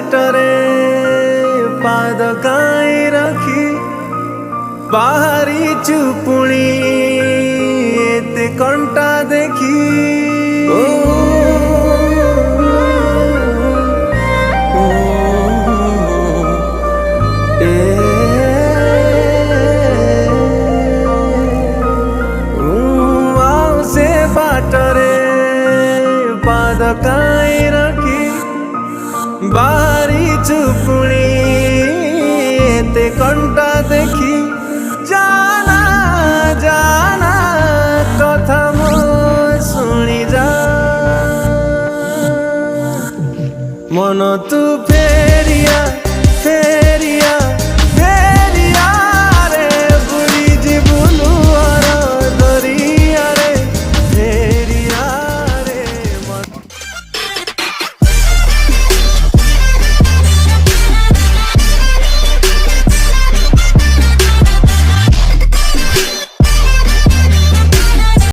बाटरे पाद काई रखी बाहरी चुपुणी एते कंटा देखी ओ, से बाटरे पाद काई रखी बाहरी चुपुणी एते कंटा देखी जाना जाना कथा मो शुणी जा मन तू फेरिया